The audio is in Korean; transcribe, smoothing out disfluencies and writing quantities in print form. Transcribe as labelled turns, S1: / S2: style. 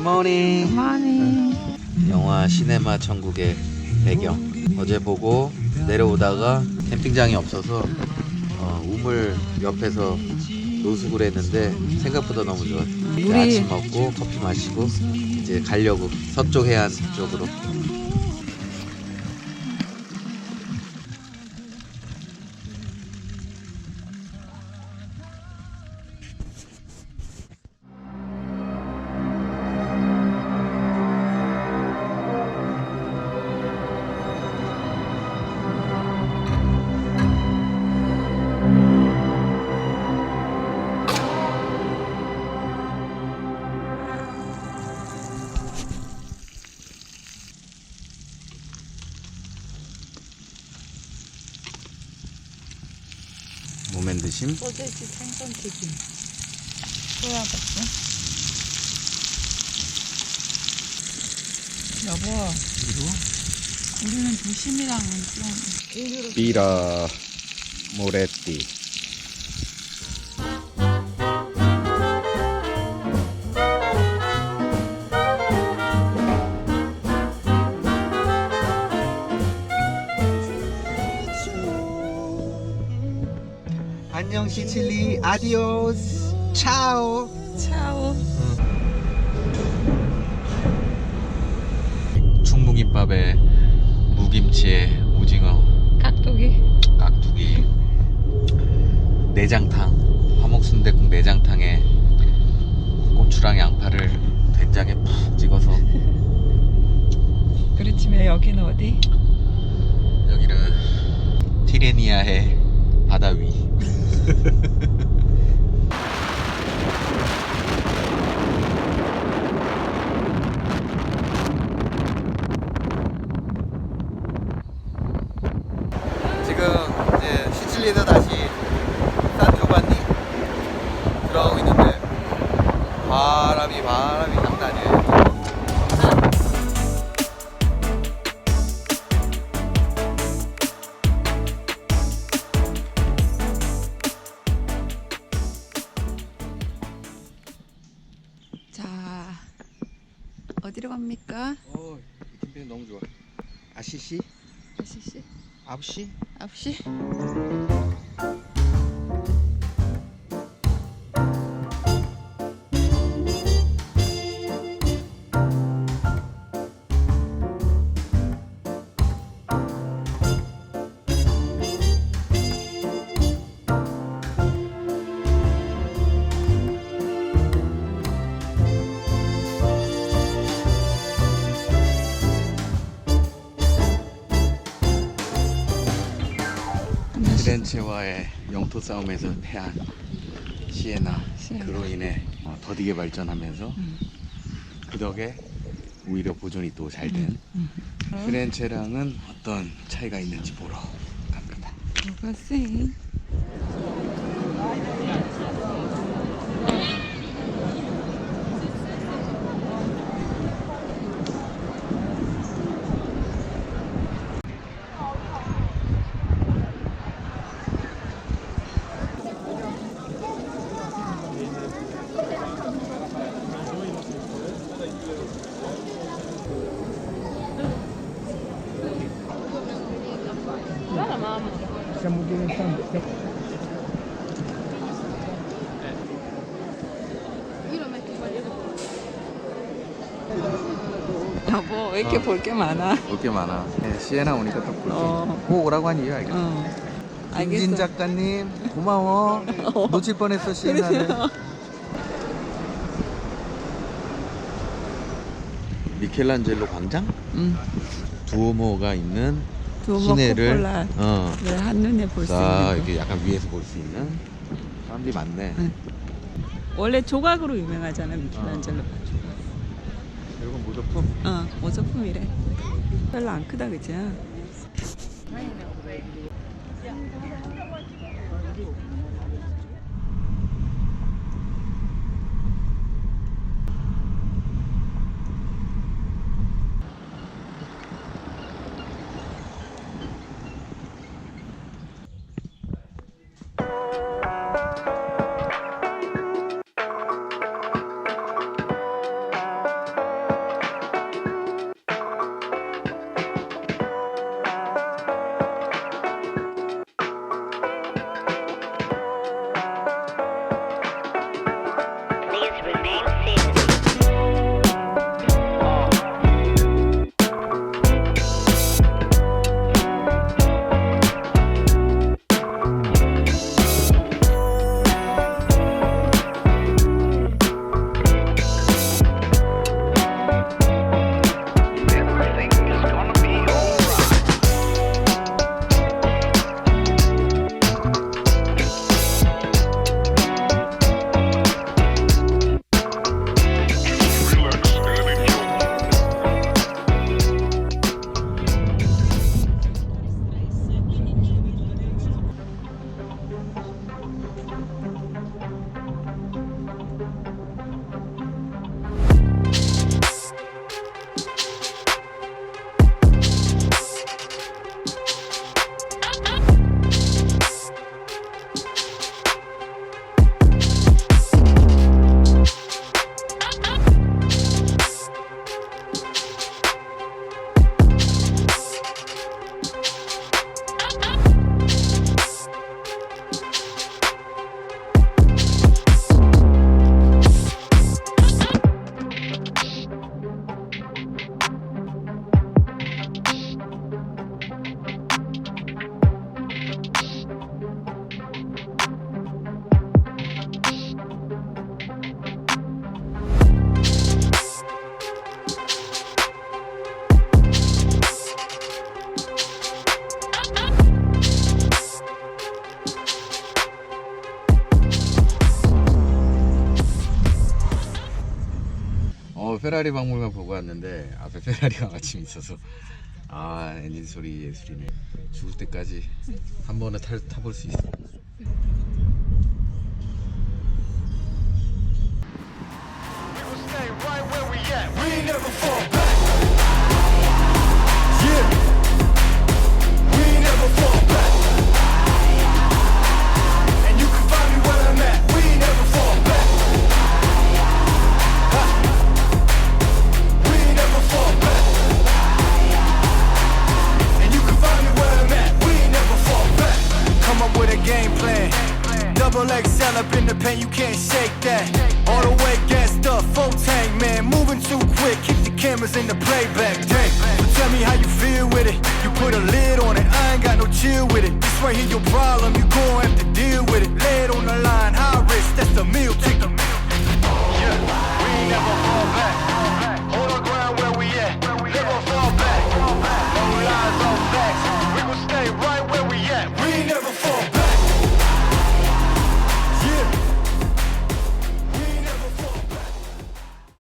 S1: 굿모닝.
S2: 많이.
S1: 영화 시네마 천국의 배경. 어제 보고 내려오다가 캠핑장이 없어서 우물 옆에서 노숙을 했는데 생각보다 너무 좋아요.
S2: 우리-
S1: 아침 먹고 커피 마시고 이제 가려고 서쪽 해안 쪽으로. 모멘 드심.
S2: 소세지 생선 튀김. 소야버섯. 여보, 우리는 조심이랑은 좀.
S1: 비라 모레띠. 안녕 시칠리. 아디오스. 차오.
S2: 차오.
S1: 충무김밥에 무김치에 오징어,
S2: 깍두기.
S1: 깍두기, 내장탕, 화목순댓국 내장탕에 고추랑 양파를 된장에 푹 찍어서.
S2: 그렇지, 왜 여기는 어디?
S1: 여기는 티레니아의 바다 위. 지금 이제 시칠리에서 다시 산조반니 들어가고 있는데 바람이 장난이 아니에요.
S2: 자, 어디로 갑니까?
S1: 이 캠핑 너무 좋아. 아시시?
S2: 아시시?
S1: 아부시?
S2: 9시?
S1: 피렌체와의 영토 싸움에서 패한 시에나.
S2: 시에나.
S1: 그로 인해 더디게 발전하면서 그 덕에 오히려 보존이 또 잘 된 피렌체랑은 어떤 차이가 있는지 보러 갑니다.
S2: 뭐가 쎄? 여보, 왜 이렇게 볼 게 많아?
S1: 볼 게 많아. 네, 시에나 오니까 딱 볼게.
S2: 어.
S1: 꼭 오라고 한 이유 알겠어.
S2: 알겠어.
S1: 김진 작가님 고마워. 놓칠 뻔했어 시에나는. 미켈란젤로 광장? 두오모가 있는
S2: 두오모
S1: 시내를
S2: 쿠폴라. 네, 한눈에 볼 수
S1: 자
S2: 있는 거.
S1: 이렇게 약간 위에서 볼 수 있는 사람들이 많네.
S2: 원래 조각으로 유명하잖아, 미켈란젤로.
S1: 이건 모조품?
S2: 모조품이래. 별로 안 크다, 그죠?
S1: 페라리 박물관 보고 왔는데 앞에 페라리가 마침 있어서 엔진 소리 예술이네. 죽을 때까지 한 번에 타볼 수 있어.
S3: Double XL up in the paint, you can't shake that. All the way gassed up, full tank, man. Moving too quick, keep the cameras in the playback. Dang, so tell me how you feel with it. You put a lid on it, I ain't got no chill with it. This right here your problem, you gon' have to deal with it. Lay it on the line, high risk, that's the meal ticket. Yeah, we ain't never fall back. Hold our ground where we at, never fall